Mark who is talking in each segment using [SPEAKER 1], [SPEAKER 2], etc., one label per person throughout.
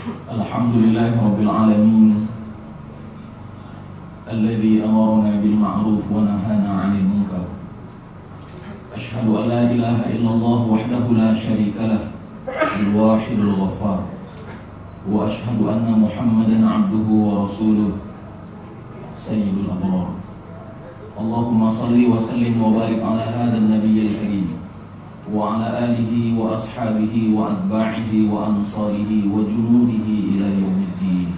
[SPEAKER 1] Alhamdulillahi Rabbil Alamin Alladhi amarna bil ma'ruf wa nahana 'anil munkar. Ashhadu an la ilaha illallah wahdahu la syarika lah al-wahidul ghaffar. Wa ashhadu anna Muhammadan 'abduhu wa rasuluh sayyidul abrar. Allahumma salli wa sallim wa barik ala hadzal nabiyyil karim wa ala alihi wa ashabihi wa atba'ihi wa ansarihi wa junudihi ila yaumiddin.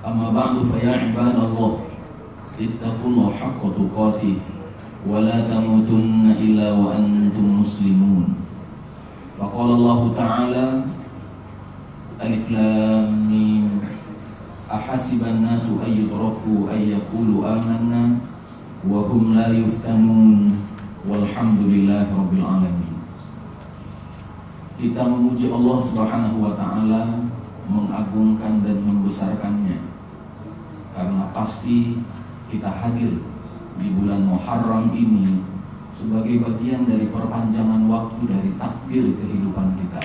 [SPEAKER 1] Amma ba'du, fa ya ibadallah ittaqullaha haqqa tuqatih wa la tamutunna illa wa antum muslimun. Faqala Allah ta'ala alif lam mim ahasiban nasu ay yutraku ay yaqulu amanna wa hum la yuftanun. Walhamdulillahi Rabbil Alamin. Kita memuji Allah Subhanahu wa ta'ala, mengagungkan dan membesarkannya, karena pasti kita hadir di bulan Muharram ini sebagai bagian dari perpanjangan waktu dari takdir kehidupan kita.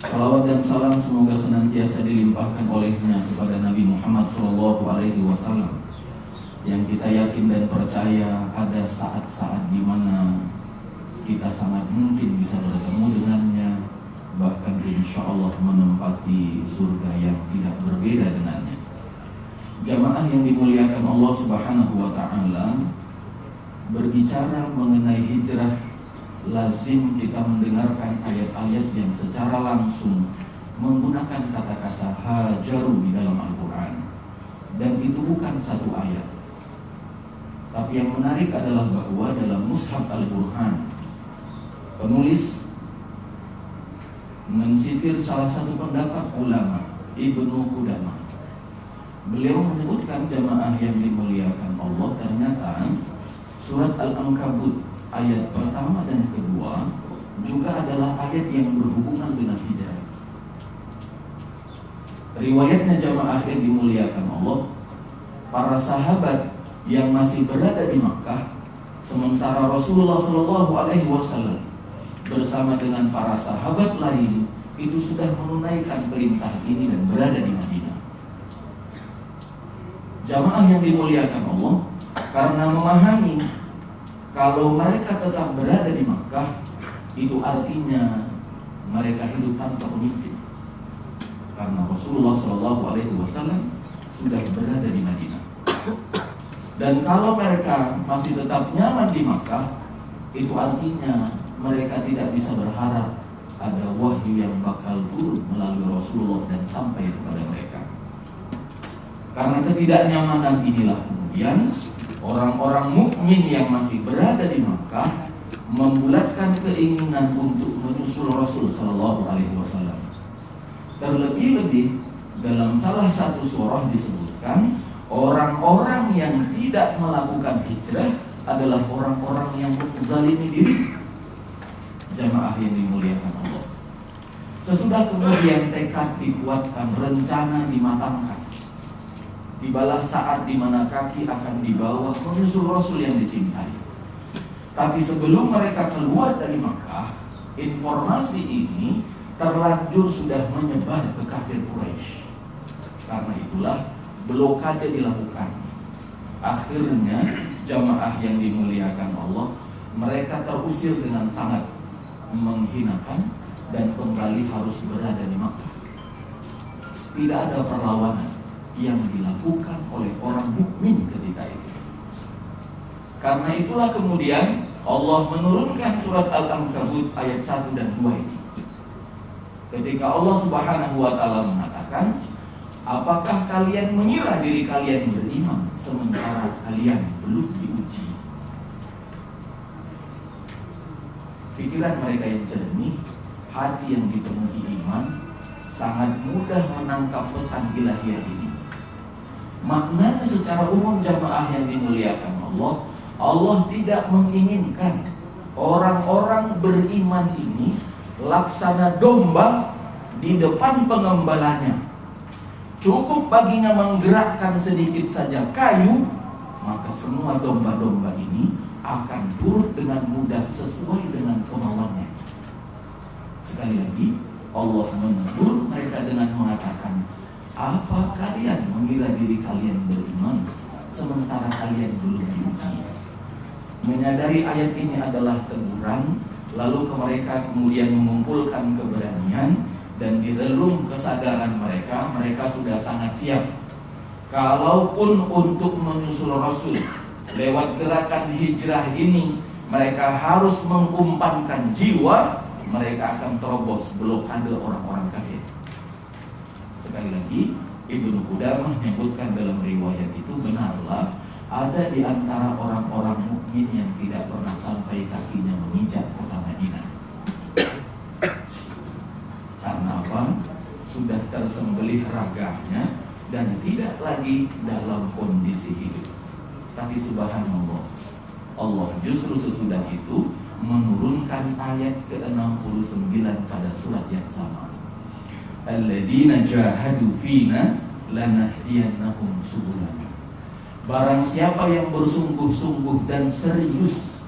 [SPEAKER 1] Salawat dan salam semoga senantiasa dilimpahkan olehnya kepada Nabi Muhammad SAW, yang kita yakin dan percaya ada saat-saat di mana kita sangat mungkin bisa bertemu dengannya, bahkan insya Allah menempati surga yang tidak berbeda dengannya. Jamaah yang dimuliakan Allah Subhanahu wa ta'ala, berbicara mengenai hijrah, lazim kita mendengarkan ayat-ayat yang secara langsung menggunakan kata-kata hajaru di dalam Al-Quran. Dan itu bukan satu ayat, tapi yang menarik adalah bahwa dalam Mushaf Al-Burhan, penulis mensitir salah satu pendapat ulama, Ibnu Qudamah. Beliau menyebutkan, jamaah yang dimuliakan Allah, ternyata surat Al-Ankabut ayat pertama dan kedua juga adalah ayat yang berhubungan dengan hijrah. Riwayatnya, jamaah yang dimuliakan Allah, para sahabat yang masih berada di Makkah, sementara Rasulullah SAW bersama dengan para sahabat lain itu sudah menunaikan perintah ini dan berada di Madinah. Jamaah yang dimuliakan Allah, karena memahami kalau mereka tetap berada di Makkah, itu artinya mereka hidup tanpa pemimpin, karena Rasulullah SAW sudah berada di Madinah. Dan kalau mereka masih tetap nyaman di Makkah, itu artinya mereka tidak bisa berharap ada wahyu yang bakal turun melalui Rasulullah dan sampai kepada mereka. Karena ketidaknyamanan inilah kemudian orang-orang mukmin yang masih berada di Makkah membulatkan keinginan untuk menyusul Rasul Sallallahu Alaihi Wasallam. Terlebih-lebih dalam salah satu surah disebutkan, orang-orang yang tidak melakukan hijrah adalah orang-orang yang menzalimi diri. Jamaah yang dimuliakan Allah, sesudah kemudian tekad dikuatkan, rencana dimatangkan, tibalah saat di mana kaki akan dibawa menyusul Rasul yang dicintai. Tapi sebelum mereka keluar dari Makkah, informasi ini terlanjur sudah menyebar ke kafir Quraisy. Karena itulah blokade dilakukan. Akhirnya jamaah yang dimuliakan Allah, mereka terusir dengan sangat menghinakan dan kembali harus berada di Makkah. Tidak ada perlawanan yang dilakukan oleh orang mukmin ketika itu. Karena itulah kemudian Allah menurunkan surat Al-Ankabut ayat 1 dan 2 ini. Ketika Allah Subhanahu wa ta'ala mengatakan, apakah kalian mengira diri kalian beriman sementara kalian belum diuji? Pikiran mereka yang jernih, hati yang dipenuhi iman, sangat mudah menangkap pesan ilahiyah ini. Maknanya secara umum, jamaah yang dimuliakan Allah, Allah tidak menginginkan orang-orang beriman ini laksana domba di depan pengembalanya. Cukup baginya menggerakkan sedikit saja kayu, maka semua domba-domba ini akan turut dengan mudah sesuai dengan kemauannya. Sekali lagi, Allah menegur mereka dengan mengatakan, apa kalian mengira diri kalian beriman sementara kalian belum diuji? Menyadari ayat ini adalah teguran, lalu mereka kemudian mengumpulkan keberanian dan di relung kesadaran mereka sudah sangat siap. Kalaupun untuk menyusul Rasul lewat gerakan hijrah ini mereka harus mengumpankan jiwa, mereka akan terobos blokade orang-orang kafir. Sekali lagi, Ibnu Qudamah menyebutkan dalam riwayat itu, benarlah ada di antara orang-orang mukmin yang tidak pernah sampai kakinya menginjak kota Madinah. Karena apa? Sudah tersembelih raganya dan tidak lagi dalam kondisi hidup. Tapi subhanallah, Allah justru sesudah itu menurunkan ayat ke-69 pada surat yang sama. Alladzina jahadu fina lanahdiyannahum subulana. Barang siapa yang bersungguh-sungguh dan serius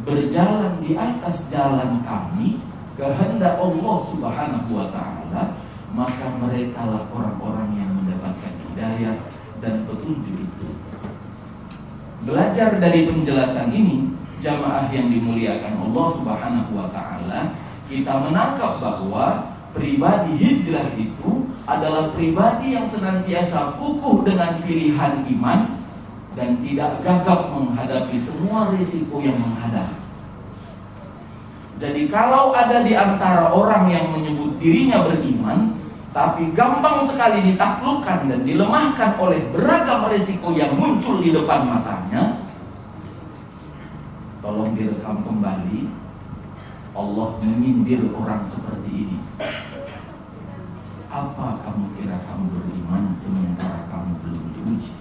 [SPEAKER 1] berjalan di atas jalan kami, kehendak Allah Subhanahu wa taala, maka merekalah orang-orang yang mendapatkan hidayah dan petunjuk itu. Belajar dari penjelasan ini, jamaah yang dimuliakan Allah Subhanahu wa taala, kita menangkap bahwa pribadi hijrah itu adalah pribadi yang senantiasa kukuh dengan pilihan iman dan tidak gagap menghadapi semua risiko yang menghadap. Jadi kalau ada di antara orang yang menyebut dirinya beriman, tapi gampang sekali ditaklukkan dan dilemahkan oleh beragam risiko yang muncul di depan matanya, tolong direkam kembali. Allah menyindir orang seperti ini. Apa kamu kira kamu beriman sementara kamu belum diuji?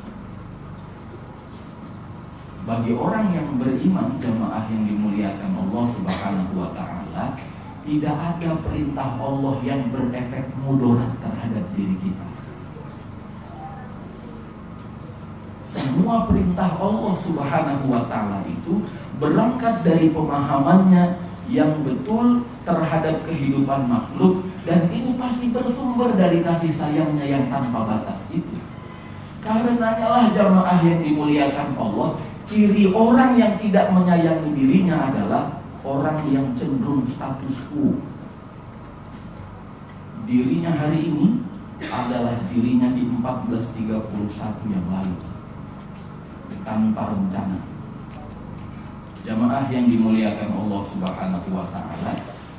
[SPEAKER 1] Bagi orang yang beriman, jamaah yang dimuliakan Allah Subhanahu wa taala, tidak ada perintah Allah yang berefek mudarat terhadap diri kita. Semua perintah Allah Subhanahu wa taala itu berangkat dari pemahamannya yang betul terhadap kehidupan makhluk, dan ini pasti bersumber dari kasih sayangnya yang tanpa batas itu. Karenanya lah jamaah yang dimuliakan Allah, ciri orang yang tidak menyayangi dirinya adalah orang yang cenderung status quo. Dirinya hari ini adalah dirinya di 1431 yang lalu, tanpa rencana. Jamaah yang dimuliakan Allah Subhanahu wa taala,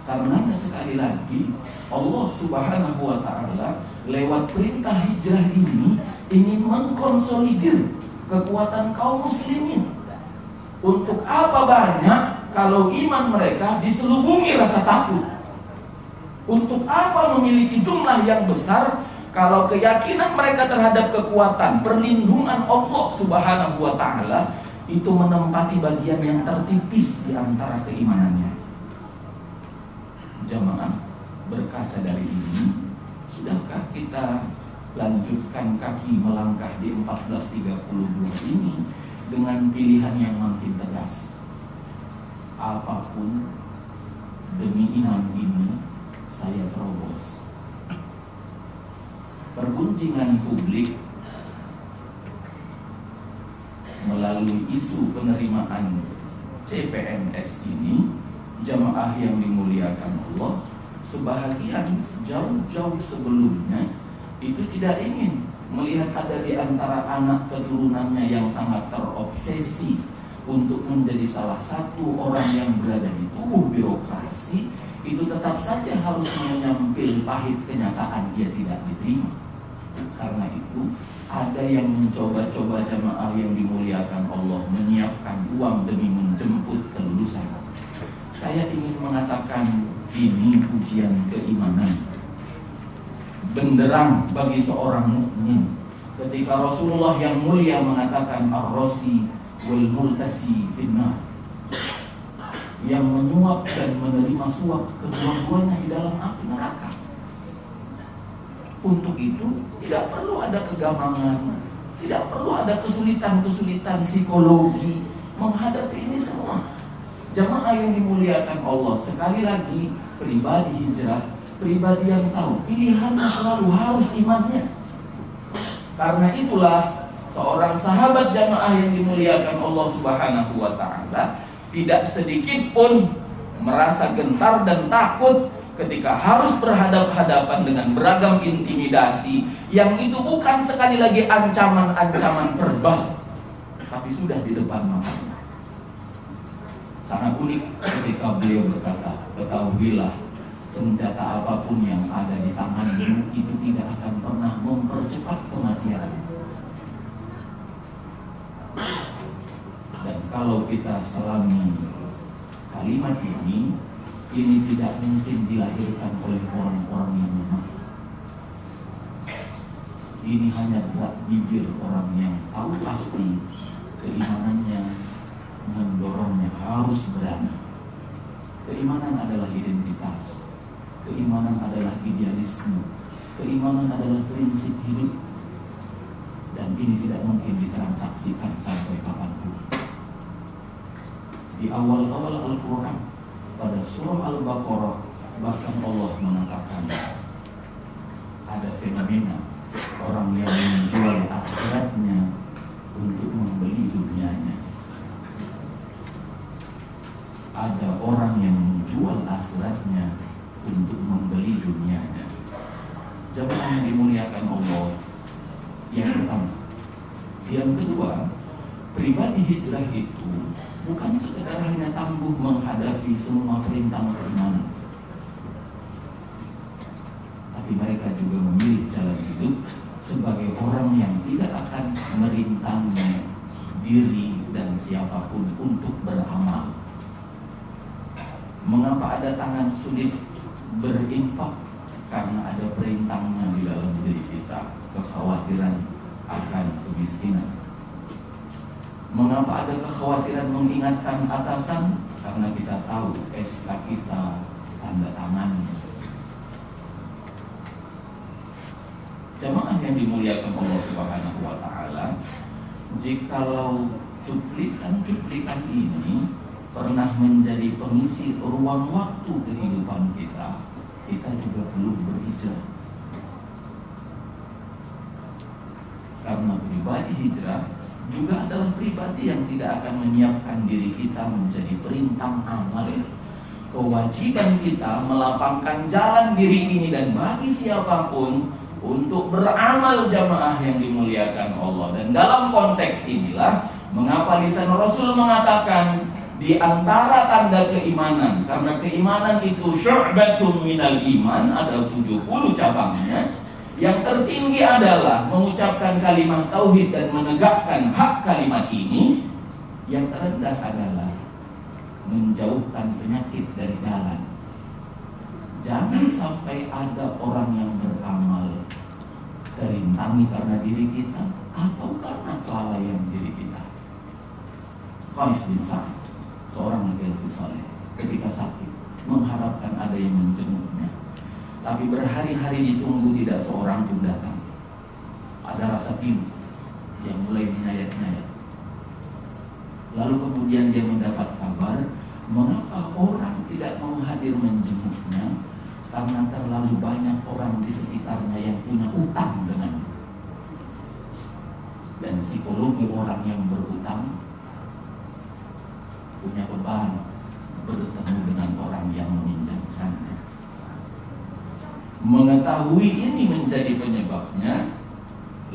[SPEAKER 1] karenanya sekali lagi Allah Subhanahu wa taala lewat perintah hijrah ini ingin mengkonsolidir kekuatan kaum muslimin. Untuk apa banyak kalau iman mereka diselubungi rasa takut? Untuk apa memiliki jumlah yang besar kalau keyakinan mereka terhadap kekuatan perlindungan Allah Subhanahu wa taala itu menempati bagian yang tertipis di antara keimanannya? Jamaah, berkaca dari ini, sudahkah kita lanjutkan kaki melangkah di 1432 ini dengan pilihan yang makin tegas? Apapun demi iman ini saya terobos. Pergunjingan publik melalui isu penerimaan CPNS ini, jamaah yang dimuliakan Allah, sebahagian jauh-jauh sebelumnya itu tidak ingin melihat ada di antara anak keturunannya yang sangat terobsesi untuk menjadi salah satu orang yang berada di tubuh birokrasi, itu tetap saja harus menyampil pahit kenyataan dia tidak diterima. Karena itu ada yang mencoba-coba jamaah yang dimuliakan Allah menyiapkan uang demi menjemput kelulusan. Saya ingin mengatakan ini ujian keimanan, benderang bagi seorang mukmin. Ketika Rasulullah yang mulia mengatakan ar-rasi wal murtasi finnar, yang menyuap dan menerima suap kedua-duanya di dalam api neraka. Untuk itu tidak perlu ada kegamangan, tidak perlu ada kesulitan-kesulitan psikologi menghadapi ini semua. Jamaah yang dimuliakan Allah, sekali lagi pribadi hijrah pribadi yang tahu pilihannya selalu harus imannya. Karena itulah seorang sahabat jamaah yang dimuliakan Allah Subhanahu wa taala tidak sedikit pun merasa gentar dan takut ketika harus berhadapan-hadapan dengan beragam intimidasi yang itu bukan sekali lagi ancaman-ancaman verbal, tapi sudah di depan matanya. Sangat unik ketika beliau berkata, ketahuilah senjata apapun yang ada di tanganmu itu tidak akan pernah mempercepat kematian. Dan kalau kita selami kalimat ini tidak mungkin dilahirkan oleh orang-orang yang lemah. Ini hanya gerak bibir orang yang tahu pasti keimanannya mendorongnya harus berani. Keimanan adalah identitas, keimanan adalah idealisme, keimanan adalah prinsip hidup, dan ini tidak mungkin ditransaksikan sampai kapanpun. Di awal-awal Al-Quran pada surah Al-Baqarah bahkan Allah mengatakan ada fenomena orang yang menjual akhiratnya untuk membeli dunianya. Ada orang yang menjual akhiratnya untuk membeli dunianya. Jamaah yang dimuliakan Allah, yang pertama. Yang kedua, pribadi hijrah itu bukan sekedar hanya tangguh menghadapi semua perintah keimanan, tapi mereka juga memilih jalan hidup sebagai orang yang tidak akan merintangi diri dan siapapun untuk beramal. Mengapa ada tangan sulit berinfak? Karena ada perintahnya di dalam diri kita, kekhawatiran akan kemiskinan. Mengapa ada kekhawatiran mengingatkan atasan? Karena kita tahu SK kita tanda tangannya. Jamaah yang dimuliakan Allah Subhanahu wa taala, jikalau cuplikan-cuplikan ini pernah menjadi pengisi ruang waktu kehidupan kita, kita juga perlu berhijrah. Karena pribadi hijrah juga adalah pribadi yang tidak akan menyiapkan diri kita menjadi perintang amal. Kewajiban kita melapangkan jalan diri ini dan bagi siapapun untuk beramal, jamaah yang dimuliakan Allah. Dan dalam konteks inilah mengapa lisan Rasul mengatakan di antara tanda keimanan, karena keimanan itu syu'batun minal iman, ada 70 cabangnya. Yang tertinggi adalah mengucapkan kalimat tauhid dan menegakkan hak kalimat ini. Yang terendah adalah menjauhkan penyakit dari jalan. Jangan sampai ada orang yang beramal terintangi karena diri kita atau karena kelalaian diri kita. Qais bin Sa'id, seorang laki-laki saleh, ketika sakit mengharapkan ada yang menjenguknya, tapi berhari-hari ditunggu tidak seorang pun datang. Ada rasa pilu yang mulai menyayat-nyayat. Lalu kemudian dia mendapat kabar, mengapa orang tidak mau hadir menjenguknya? Karena terlalu banyak orang di sekitarnya yang punya utang dengannya. Dan psikologi orang yang berutang punya beban bertemu dengan orang yang meminjamkannya. Mengetahui ini menjadi penyebabnya,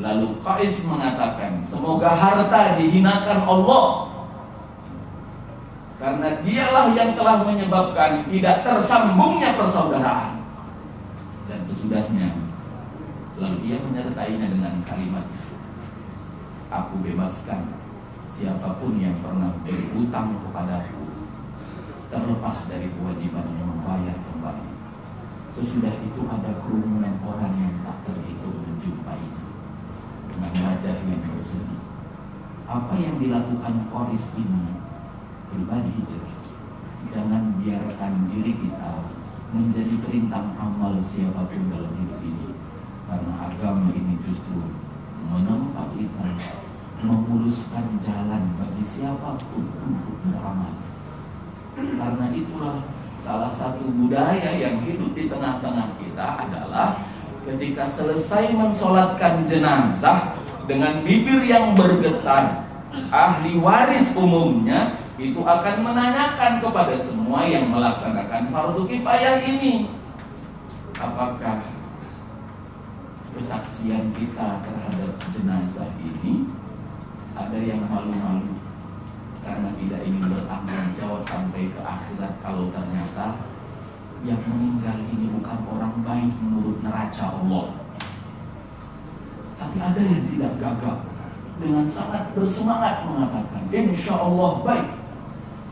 [SPEAKER 1] lalu Qais mengatakan, semoga harta dihinakan Allah, karena dialah yang telah menyebabkan tidak tersambungnya persaudaraan. Dan sesudahnya, lalu dia menyertainya dengan kalimat, aku bebaskan siapapun yang pernah berhutang kepadaku, terlepas dari kewajibannya membayar kembali. Sesudah itu ada kerumunan orang yang tak terhitung menjumpainya dengan wajah yang berseri. Apa yang dilakukan Qais ini pribadi hijrah. Jangan biarkan diri kita menjadi perintah amal siapapun dalam hidup ini, karena agama ini justru menempa kita, memuluskan jalan bagi siapapun untuk beramal. Karena itulah salah satu budaya yang hidup di tengah-tengah ketika selesai mensolatkan jenazah dengan bibir yang bergetar, ahli waris umumnya itu akan menanyakan kepada semua yang melaksanakan fardu kifayah ini, apakah kesaksian kita terhadap jenazah ini ada yang malu-malu karena tidak ingin bertanggung jawab sampai ke akhirat kalau ternyata yang meninggal ini bukan orang baik menurut neraca Allah. Tapi ada yang tidak gagap dengan sangat bersemangat mengatakan insya Allah baik.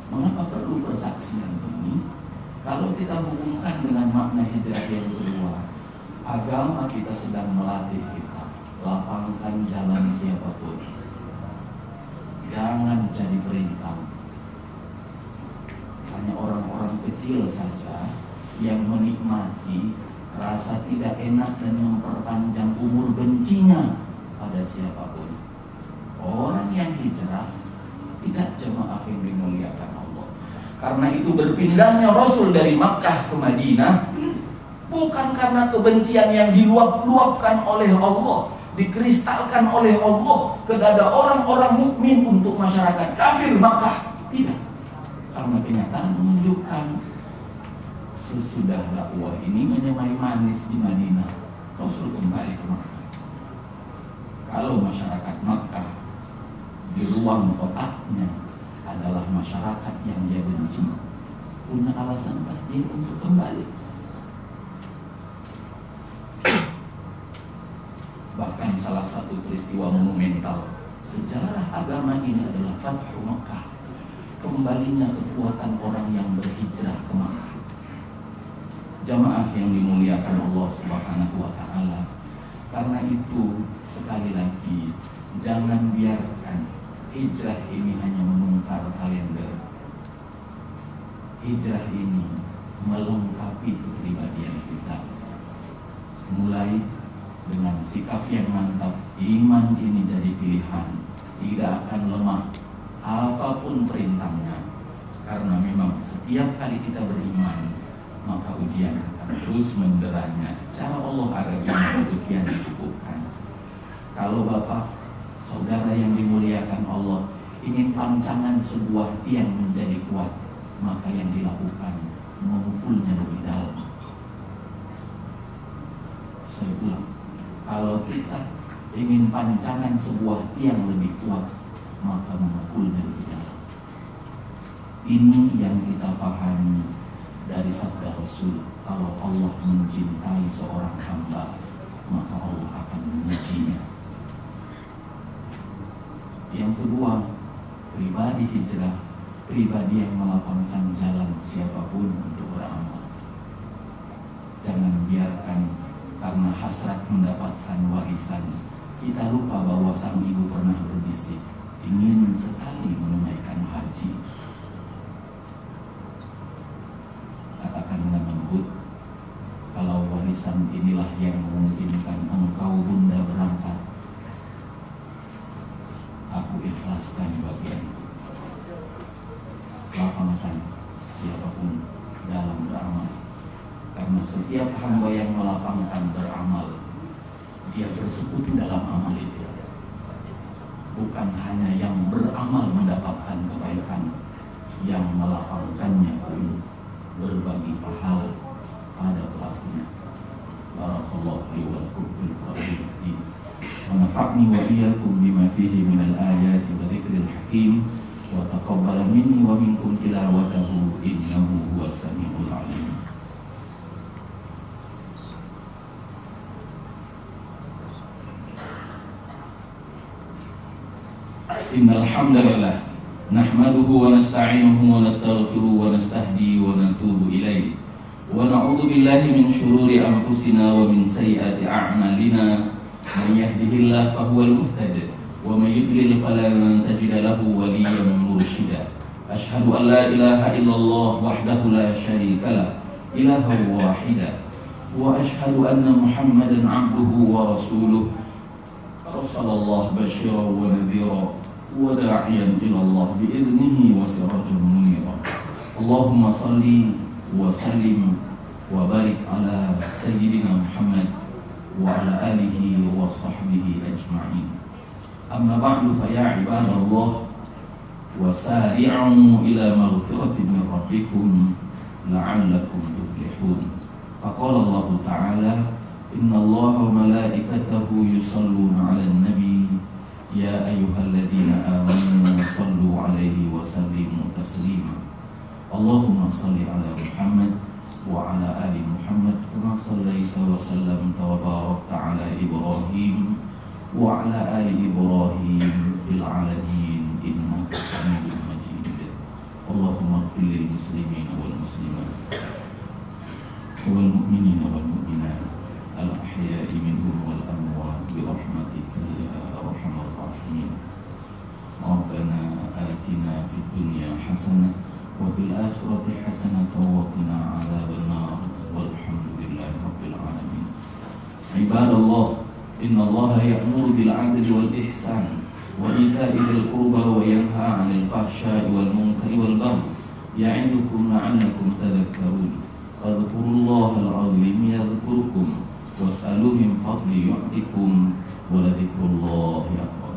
[SPEAKER 1] Mengapa perlu persaksian ini? Kalau kita hubungkan dengan makna hijrah yang kedua, agama kita sedang melatih kita, lapangkan jalan siapapun, jangan jadi perintah. Hanya orang-orang kecil saja yang menikmati rasa tidak enak dan memperpanjang umur bencinya pada siapapun. Orang yang hijrah tidak jemaah yang dimuliakan Allah. Karena itu berpindahnya Rasul dari Makkah ke Madinah bukan karena kebencian yang diluap-luapkan oleh Allah, dikristalkan oleh Allah ke dada orang-orang mukmin untuk masyarakat kafir Makkah. Tidak. Karena kenyataan menunjukkan sesudah dakwah ini menyemai manis di Madinah, Rasul kembali ke Makkah. Kalau masyarakat Makkah di ruang otaknya adalah masyarakat yang dia benci, punya alasankah dia untuk kembali? Bahkan salah satu peristiwa monumental sejarah agama ini adalah Fathu Makkah, kembalinya kekuatan orang yang berhijrah ke Makkah. Jamaah yang dimuliakan Allah Subhanahu wa Ta'ala, karena itu sekali lagi jangan biarkan hijrah ini hanya menungkar kalender. Hijrah ini melengkapi kepribadian kita, mulai dengan sikap yang mantap. Iman ini jadi pilihan, tidak akan lemah apapun perintahnya, karena memang setiap kali kita beriman maka ujian akan terus menderanya. Cara Allah agar iman itu kian dikukuhkan. Kalau Bapak, saudara yang dimuliakan Allah, ingin pancangan sebuah tiang menjadi kuat, maka yang dilakukan mengumpulnya lebih dalam. Saya ulang, kalau kita ingin pancangan sebuah tiang lebih kuat, maka mengumpulnya lebih dalam. Ini yang kita pahami dari sabda Rasul, kalau Allah mencintai seorang hamba, maka Allah akan mengujinya. Yang kedua, pribadi hijrah, pribadi yang melapangkan jalan siapapun untuk beramal. Jangan biarkan karena hasrat mendapatkan warisan, kita lupa bahwa sang ibu pernah berbisik ingin sekali menunaikan haji. Katakan dengan lembut, kalau warisan inilah yang memungkinkan engkau bunda berangkat, aku ikhlaskan bagianku. Lapangkan siapapun dalam beramal, karena setiap hamba yang melapangkan beramal, dia bersekutu dalam amal itu. Bukan hanya yang beramal mendapatkan kebaikan, yang melapangkannya pun berbagi pahala pada pelakunya. Barakallahu li wa lakum fil Qur'anil Karim. Wa nafa'ni wa iyyakum bima fihi minal ayati wa dzikril hakim. Wa taqabbala minni wa minkum tilawatahu innahu huwas samiul alim. Innal hamdalillah nahmaduhu wa nasta'inuhu wa nastaghfiruhu wa nastahdi wa natubu ilaihi wa na'udzu billahi min shururi anfusina wa min sayyiati a'malina man yahdihillahu fahuwal muhtadi wa man yudlil falan tajida lahu waliyyan mursyida. Asyhadu an la ilaha illallah wahdahu la syarika lah ilaha wahida wa asyhadu anna Muhammadan 'abduhu wa rasuluh arsalallahu basyiran wa nadhira wa da'iyan ila Allah bi'idnihi wa sirajan munira. Allahumma salli wa sallim wa barik ala sayyidina Muhammad وعلى آله وصحبه أجمعين. أما بعد فيا عباد الله وسارعوا إلى مغفرة من ربكم لعلكم تفلحون. فقال الله تعالى إن الله وملائكته يصلون على النبي يا أيها الذين آمنوا صلوا عليه وسلموا تسليما. اللهم صل على محمد وعلى آل محمد كما صليت وسلمت وباركت على إبراهيم وعلى آل إبراهيم في العالمين إنك حميد مجيد. اللهم اغفر للمسلمين والمسلمات والمؤمنين والمؤمنات الأحياء منهم والأموات برحمتك يا أرحم الراحمين. ربنا آتنا في الدنيا حسنة وفي الآخرة حسنة وقنا عذاب النار والحمد لله رب العالمين. عباد الله إن الله يأمر بالعدل والإحسان وإيتاء ذي القربى وينهى عن الفحشاء والمنكر والبغي يعظكم لعلكم تذكرون. فاذكروا الله العظيم يذكركم واسألوا من فضله يعطكم ولذكر الله أكبر.